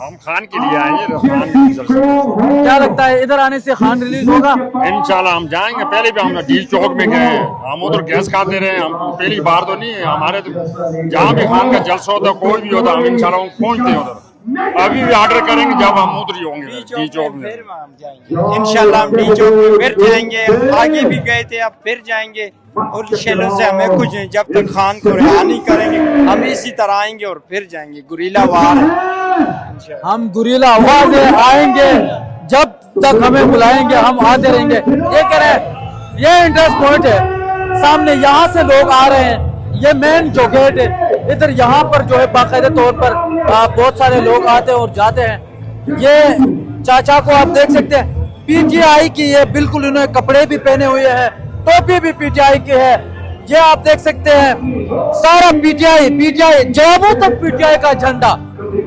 हम खान के लिए आएंगे तो खान की जलसा। क्या लगता है इधर आने से खान रिलीज होगा? इंशाल्लाह हम जाएंगे। पहले भी हम डील चौक में गए, हम उधर गैस खाते रहे, हम पहली बार तो नहीं है हमारे, तो जहाँ भी खान का जलसा होता कोई भी होता हम इंशाल्लाह पहुँचते हैं उधर। अभी भी ऑर्डर करेंगे जब हम उधर ही होंगे डी चौक में। इंशाल्लाह हम डी चौक में फिर जाएंगे, आगे भी गए थे अब फिर जाएंगे। और शैलों से हमें कुछ नहीं, जब तक खान को रिहा नहीं करेंगे हम इसी तरह आएंगे और फिर जाएंगे। गुरीला वार है, हम गुरीला आवाज आएंगे, जब तक हमें बुलाएंगे हम आते रहेंगे। ये कह रहे हैं, ये इंटरेस्ट पॉइंट है, सामने यहाँ से लोग आ रहे हैं, ये मेन जो गेट है इधर, यहाँ पर जो है बाकायदे तौर पर बहुत सारे लोग आते हैं और जाते हैं। ये चाचा को आप देख सकते हैं, पीटीआई की ये बिल्कुल, इन्होंने कपड़े भी पहने हुए हैं, टोपी भी पीटीआई की है। ये आप देख सकते हैं सारा पीटीआई जवाबों तक पीटीआई का झंडा।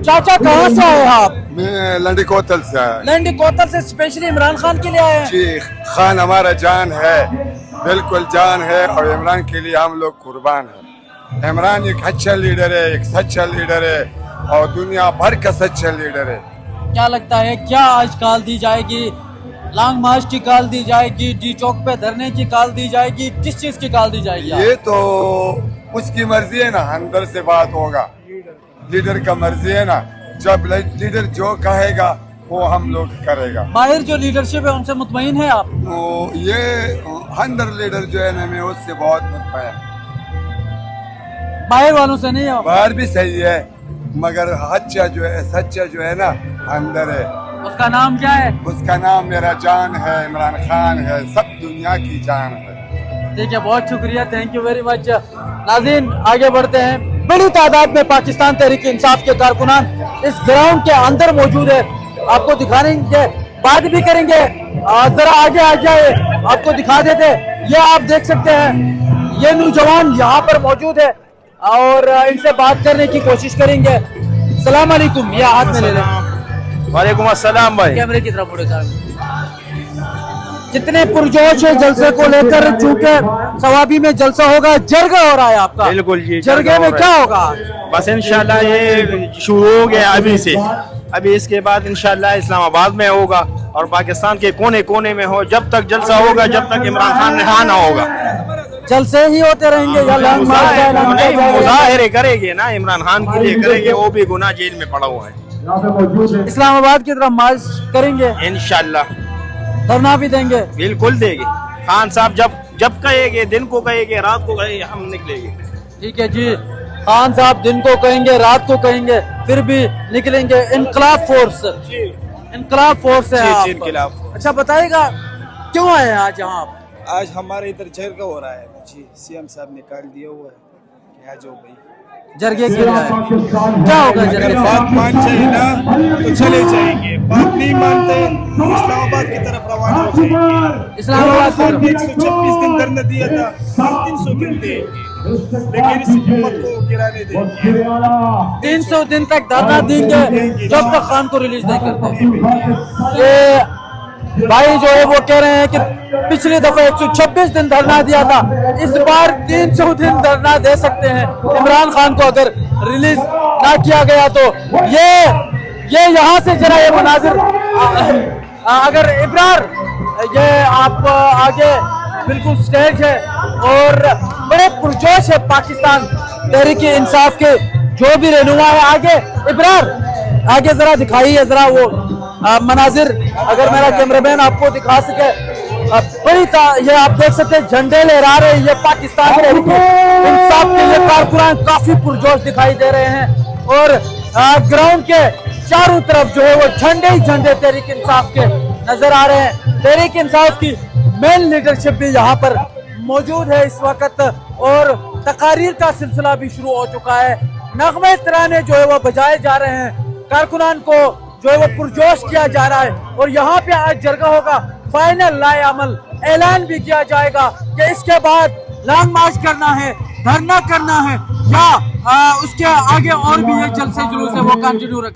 चाचा कहाँ से आए आप? मैं लंडी कोतल से आया। लंडी कोतल से स्पेशली इमरान खान के लिए आए हैं? जी, खान हमारा जान है, बिल्कुल जान है, और इमरान के लिए हम लोग कुर्बान हैं। इमरान एक अच्छा लीडर है, एक सच्चा लीडर है, और दुनिया भर का सच्चा लीडर है। क्या लगता है क्या आज कॉल दी जाएगी? लॉन्ग मार्च की कॉल दी जाएगी, डी चौक पे धरने की कॉल दी जाएगी, किस चीज की कॉल दी जाएगी? ये तो उसकी मर्जी है ना, अंदर से बात होगा, लीडर का मर्जी है ना, जब लीडर जो कहेगा वो हम लोग करेगा। बाहर जो लीडरशिप है उनसे मुतमईन है आप? तो ये अंदर लीडर जो है ना, मैं उससे बहुत मुतमईन। बाहर वालों से नहीं हो? बाहर भी सही है, मगर अच्छा जो है, सच्चा जो है ना, अंदर है। उसका नाम क्या है? उसका नाम मेरा जान है, इमरान खान है, सब दुनिया की जान है। ठीक है, बहुत शुक्रिया, थैंक यू वेरी मच। नाज़रीन आगे बढ़ते हैं। बड़ी तादाद में पाकिस्तान तहरीक इंसाफ के कारकुनान इस ग्राउंड के अंदर मौजूद है, आपको दिखाएंगे, बात भी करेंगे। जरा आगे आ जाए, आपको दिखा देते। ये आप देख सकते हैं, ये नौजवान यहाँ पर मौजूद है और इनसे बात करने की कोशिश करेंगे। सलाम अलैकुम, ये हाथ में ले लें। वालेकुम अस्सलाम भाई। कैमरे की तरफ मुड़े साहब, कितने पुरजोश है जलसे को लेकर? चूंकि सवाबी में जलसा होगा, जरगा हो रहा है आपका। बिल्कुल जी, जरगे में क्या होगा? बस इंशाल्लाह ये शुरू हो गया अभी से, अभी इसके बाद इंशाल्लाह इस्लामाबाद में होगा और पाकिस्तान के कोने कोने में हो, जब तक जलसा होगा, जब तक इमरान खान रिहा ना होगा। जलसे ही होते रहेंगे या लॉन्ग मार्च? मुजाहिरे करेंगे ना, इमरान खान के लिए करेंगे, वो भी गुनाह जेल में पड़ा हुआ है। इस्लामाबाद की तरफ मार्च करेंगे इंशाल्लाह, धरना भी देंगे? बिल्कुल देंगे। खान साहब जब कहेंगे, दिन को कहेंगे, रात को कहेंगे, हम निकलेंगे। ठीक है जी, खान साहब दिन को कहेंगे, रात को कहेंगे, फिर भी निकलेंगे। इनकलाब फोर्स है आप? इनकलाब। अच्छा बताइएगा, क्यों आए हैं आज यहाँ आप? आज हमारे इधर जरगा हो रहा है जी, सीएम साहब ने कॉल दिया हुआ है कि जो भाई जरगे के लिए आए। क्या होगा जरगे? बात मान जाए ना तो चले जाएंगे, बात नहीं मानते इस्लामाबाद की तरफ रवाना हो जाएंगे। इस्लामाबाद 126 दिन धरना दिया था, 300 दिन देंगे, लेकिन इस हुकूमत को गिराने देंगे। 300 दिन तक धरना देंगे जब तक खान को रिलीज नहीं करते। ये भाई जो है वो कह रहे हैं कि पिछली दफा 126 दिन धरना दिया था, इस बार 300 दिन धरना दे सकते हैं इमरान खान को अगर रिलीज ना किया गया तो। ये यहाँ से जरा ये मनाजिर अगर इब्रार, ये आप आगे बिल्कुल स्टेज है और बड़े पुरजोश है पाकिस्तान तहरीक इंसाफ के जो भी रहनुमा है। आगे इब्रार, आगे जरा दिखाइए जरा वो मनाजिर, अगर मेरा कैमरामैन आपको दिखा सके। बड़ी ये आप देख सकते हैं, झंडे लहरा रहे हैं, ये पाकिस्तान तहरीक इंसाफ के ये कारकुनान काफी पुरजोश दिखाई दे रहे हैं और ग्राउंड के चारों तरफ जो है वो झंडे ही झंडे तहरीक इंसाफ के नजर आ रहे हैं। तहरीक इंसाफ की मेन लीडरशिप भी यहाँ पर मौजूद है इस वक्त और तकारीर का सिलसिला भी शुरू हो चुका है। नगमे तराने जो है वो बजाए जा रहे हैं, कारकुनान को जो है वो पुरजोश किया जा रहा है और यहाँ पे आज जरगा होगा। फाइनल लाए अमल ऐलान भी किया जाएगा कि इसके बाद लॉन्ग मार्च करना है, धरना करना है या उसके आगे और भी एक जलसे जुलूस है वो कंटिन्यू रखना है।